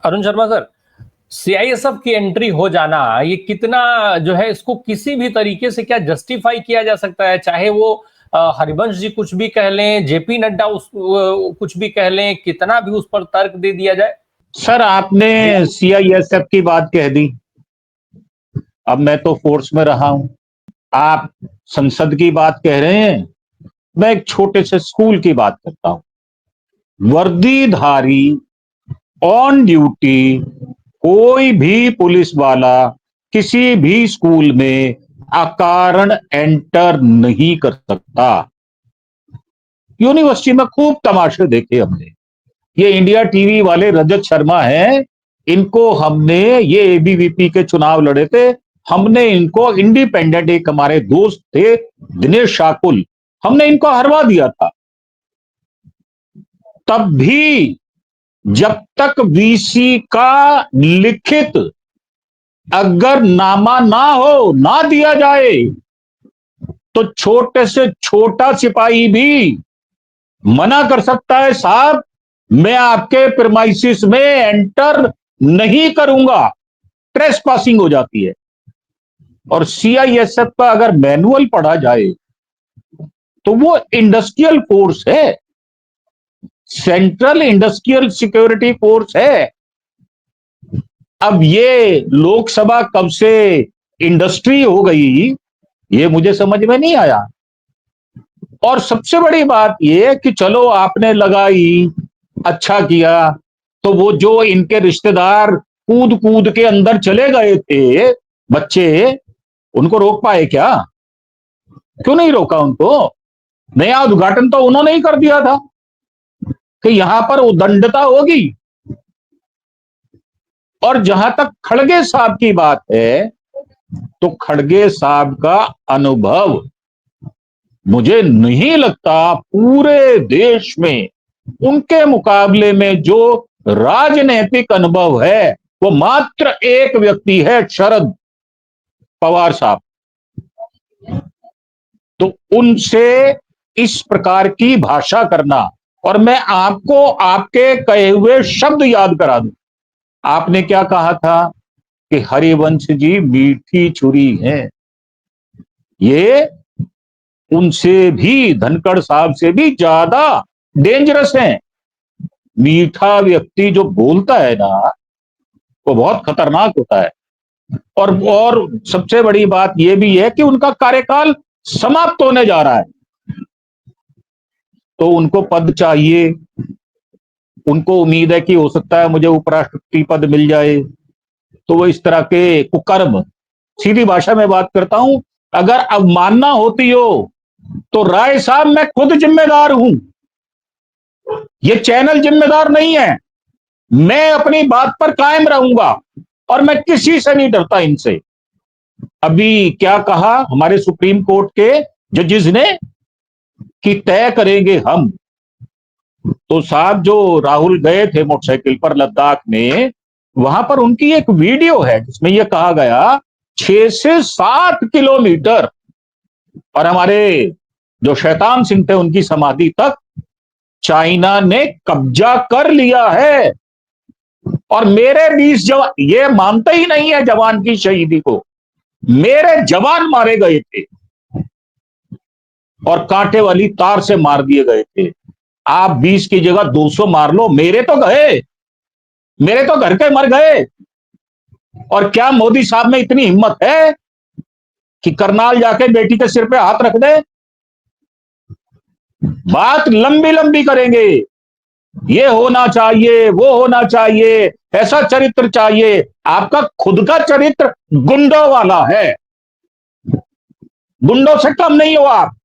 Arun Sharma sir, CISF की entry हो जाना ये कितना जो है इसको किसी भी तरीके से क्या जस्टिफाई किया जा सकता है? चाहे वो हरिवंश जी कुछ भी कह लें, जेपी नड्डा कुछ भी कह लें, कितना भी उस पर तर्क दे दिया जाए। सर आपने सीआईएसएफ की बात कह दी। अब मैं तो फोर्स में रहा हूं, आप संसद की बात कह रहे हैं, मैं एक छोटे से स्कूल की बात करता हूं। वर्दीधारी ऑन ड्यूटी कोई भी पुलिस वाला किसी भी स्कूल में अकारण एंटर नहीं कर सकता। यूनिवर्सिटी में खूब तमाशे देखे हमने। ये इंडिया टीवी वाले रजत शर्मा हैं, इनको हमने, ये एबीवीपी के चुनाव लड़े थे, हमने इनको इंडिपेंडेंट, एक हमारे दोस्त थे दिनेश शाकुल, हमने इनको हरवा दिया था। तब भी जब तक वीसी का लिखित अगर नामा ना हो, ना दिया जाए, तो छोटे से छोटा सिपाही भी मना कर सकता है, साहब मैं आपके प्रीमाइसिस में एंटर नहीं करूंगा। ट्रेस पासिंग हो जाती है। और सीआईएसएफ का अगर मैनुअल पढ़ा जाए तो वो इंडस्ट्रियल फोर्स है, सेंट्रल इंडस्ट्रियल सिक्योरिटी फोर्स है। अब ये लोकसभा कब से इंडस्ट्री हो गई, ये मुझे समझ में नहीं आया। और सबसे बड़ी बात यह कि चलो आपने लगाई, अच्छा किया, तो वो जो इनके रिश्तेदार कूद कूद के अंदर चले गए थे बच्चे, उनको रोक पाए क्या? क्यों नहीं रोका उनको? नया उद्घाटन तो उन्होंने ही कर दिया था कि यहां पर उदंडता होगी। और जहां तक खड़गे साहब की बात है, तो खड़गे साहब का अनुभव मुझे नहीं लगता पूरे देश में उनके मुकाबले में जो राजनीतिक अनुभव है वो मात्र एक व्यक्ति है, शरद पवार साहब। तो उनसे इस प्रकार की भाषा करना, और मैं आपको आपके कहे हुए शब्द याद करा दूं। आपने क्या कहा था कि हरिवंश जी मीठी छुरी हैं। ये उनसे भी, धनखड़ साहब से भी ज्यादा डेंजरस हैं। मीठा व्यक्ति जो बोलता है ना, वो बहुत खतरनाक होता है। और सबसे बड़ी बात यह भी है कि उनका कार्यकाल समाप्त होने जा रहा है, तो उनको पद चाहिए। उनको उम्मीद है कि हो सकता है मुझे उपराष्ट्रपति पद मिल जाए, तो वो इस तरह के कुकर्म, सीधी भाषा में बात करता हूं, अगर अवमानना होती हो तो राय साहब मैं खुद जिम्मेदार हूं, ये चैनल जिम्मेदार नहीं है। मैं अपनी बात पर कायम रहूंगा और मैं किसी से नहीं डरता इनसे। अभी क्या कहा हमारे सुप्रीम कोर्ट के जजेस ने कि तय करेंगे हम। तो साहब जो राहुल गए थे मोटरसाइकिल पर लद्दाख में, वहां पर उनकी एक वीडियो है जिसमें यह कहा गया 6 से 7 किलोमीटर, और हमारे जो शैतान सिंह थे उनकी समाधि तक चाइना ने कब्जा कर लिया है। और मेरे 20 जवान, ये मानते ही नहीं है जवान की शहीदी को, मेरे जवान मारे गए थे और कांटे वाली तार से मार दिए गए थे। आप 20 की जगह 200 मार लो, मेरे तो गए, मेरे तो घर के मर गए। और क्या मोदी साहब में इतनी हिम्मत है कि करनाल जाके बेटी के सिर पे हाथ रख दे? बात लंबी लंबी करेंगे, ये होना चाहिए, वो होना चाहिए, ऐसा चरित्र चाहिए। आपका खुद का चरित्र गुंडों वाला है, गुंडों से कम नहीं हो आप।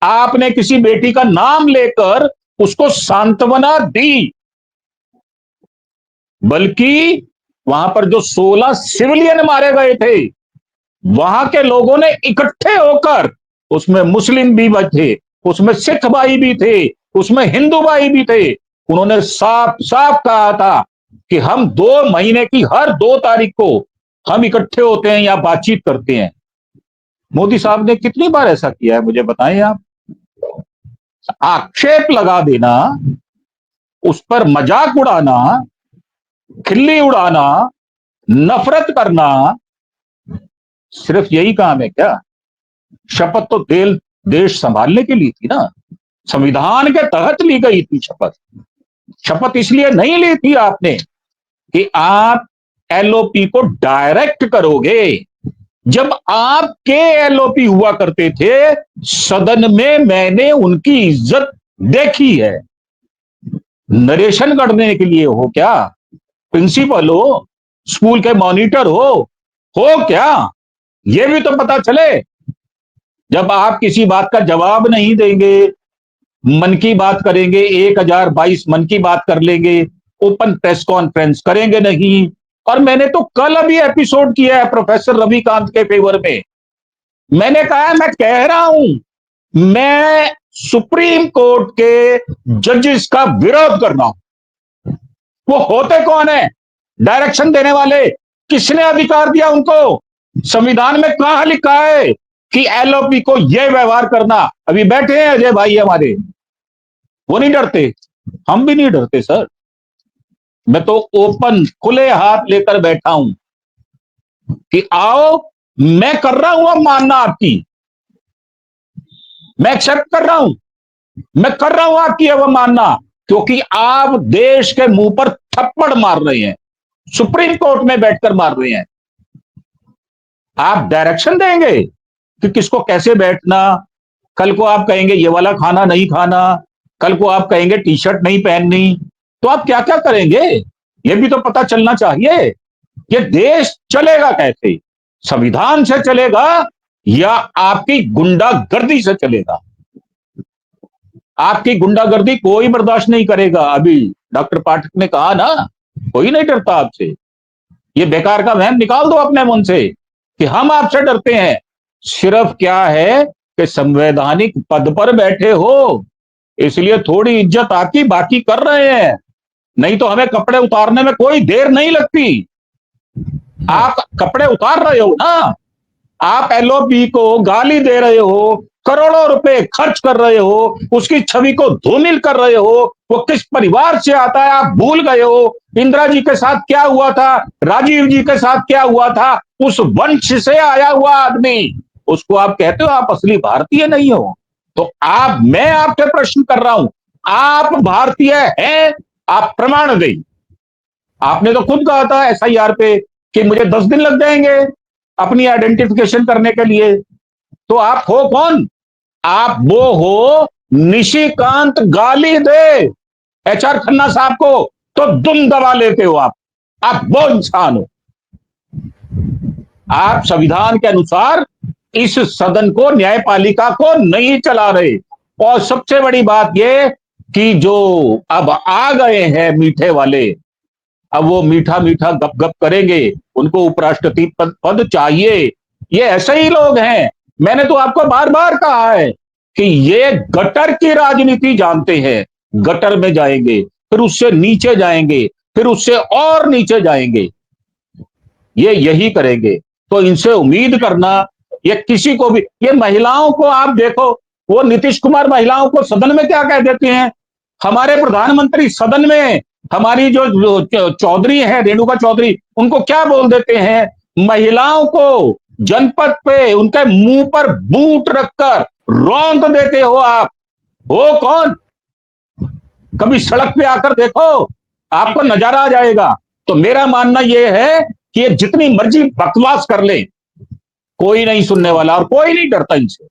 आपने किसी बेटी का नाम लेकर उसको सांत्वना दी, बल्कि वहां पर जो 16 सिविलियन मारे गए थे, वहां के लोगों ने इकट्ठे होकर, उसमें मुस्लिम भी थे, उसमें सिख भाई भी थे, उसमें हिंदू भाई भी थे, उन्होंने साफ साफ कहा था कि हम 2 महीने की हर 2 तारीख को हम इकट्ठे होते हैं या बातचीत करते हैं। मोदी साहब ने कितनी बार ऐसा किया है मुझे बताएं आप? आक्षेप लगा देना, उस पर मजाक उड़ाना, खिल्ली उड़ाना, नफरत करना, सिर्फ यही काम है क्या? शपथ तो देश संभालने के लिए थी ना, संविधान के तहत ली गई थी शपथ। शपथ इसलिए नहीं ली थी आपने कि आप एलओपी को डायरेक्ट करोगे। जब आपके एलओपी हुआ करते थे सदन में, मैंने उनकी इज्जत देखी है। नरेशन करने के लिए हो क्या? प्रिंसिपल हो, स्कूल के मॉनिटर हो क्या? यह भी तो पता चले। जब आप किसी बात का जवाब नहीं देंगे, मन की बात करेंगे, 1022 मन की बात कर लेंगे, ओपन प्रेस कॉन्फ्रेंस करेंगे नहीं। और मैंने तो कल अभी एपिसोड किया है प्रोफेसर रविकांत के फेवर में। मैंने कहा, मैं कह रहा हूं, मैं सुप्रीम कोर्ट के जजेस का विरोध कर रहा हूं। वो होते कौन है? डायरेक्शन देने वाले। किसने अधिकार दिया उनको? संविधान में कहां लिखा है कि एलओपी को यह व्यवहार करना? अभी बैठे हैं अजय भाई हमारे, वो नहीं डरते, हम भी नहीं डरते सर। मैं तो ओपन खुले हाथ लेकर बैठा हूं कि आओ, मैं कर रहा हूं अब मानना आपकी, मैं एक्सेप्ट कर रहा हूं, मैं कर रहा हूं आपकी अब मानना, क्योंकि आप देश के मुंह पर थप्पड़ मार रहे हैं, सुप्रीम कोर्ट में बैठकर मार रहे हैं। आप डायरेक्शन देंगे कि किसको कैसे बैठना। कल को आप कहेंगे ये वाला खाना नहीं खाना, कल को आप कहेंगे टी शर्ट नहीं पहननी, तो आप क्या क्या करेंगे? ये भी तो पता चलना चाहिए। ये देश चलेगा कैसे? संविधान से चलेगा या आपकी गुंडागर्दी से चलेगा? आपकी गुंडागर्दी कोई बर्दाश्त नहीं करेगा। अभी डॉक्टर पाठक ने कहा ना, कोई नहीं डरता आपसे। ये बेकार का वहम निकाल दो अपने मन से कि हम आपसे डरते हैं। सिर्फ क्या है कि संवैधानिक पद पर बैठे हो, इसलिए थोड़ी इज्जत आपकी बाकी कर रहे हैं, नहीं तो हमें कपड़े उतारने में कोई देर नहीं लगती। आप कपड़े उतार रहे हो ना, आप एलओपी को गाली दे रहे हो, करोड़ों रुपए खर्च कर रहे हो, उसकी छवि को धूमिल कर रहे हो। वो किस परिवार से आता है आप भूल गए हो। इंदिरा जी के साथ क्या हुआ था, राजीव जी के साथ क्या हुआ था, उस वंश से आया हुआ आदमी, उसको आप कहते हो आप असली भारतीय नहीं हो। तो मैं आपसे प्रश्न कर रहा हूं, आप भारतीय हैं? आप प्रमाण दें। आपने तो खुद कहा था एसआईआर पे कि मुझे 10 दिन लग जाएंगे अपनी आइडेंटिफिकेशन करने के लिए। तो आप हो कौन? आप वो हो निशिकांत गाली दे एचआर खन्ना साहब को तो दुम दबा लेते हो आप वो इंसान हो। आप संविधान के अनुसार इस सदन को, न्यायपालिका को नहीं चला रहे। और सबसे बड़ी बात यह कि जो अब आ गए हैं मीठे वाले, अब वो मीठा मीठा गप गप करेंगे, उनको उपराष्ट्रपति पद चाहिए। ये ऐसे ही लोग हैं। मैंने तो आपको बार बार कहा है कि ये गटर की राजनीति जानते हैं। गटर में जाएंगे, फिर उससे नीचे जाएंगे, फिर उससे और नीचे जाएंगे, ये यही करेंगे। तो इनसे उम्मीद करना, ये किसी को भी, ये महिलाओं को आप देखो, वो नीतीश कुमार महिलाओं को सदन में क्या कह देते हैं। हमारे प्रधानमंत्री सदन में हमारी जो चौधरी है, रेणुका चौधरी, उनको क्या बोल देते हैं, महिलाओं को जनपद पे उनके मुंह पर बूट रखकर रौंद देते हो। आप हो कौन? कभी सड़क पे आकर देखो, आपको नजारा आ जाएगा। तो मेरा मानना यह है कि ये जितनी मर्जी बकवास कर ले, कोई नहीं सुनने वाला और कोई नहीं डरता इनसे।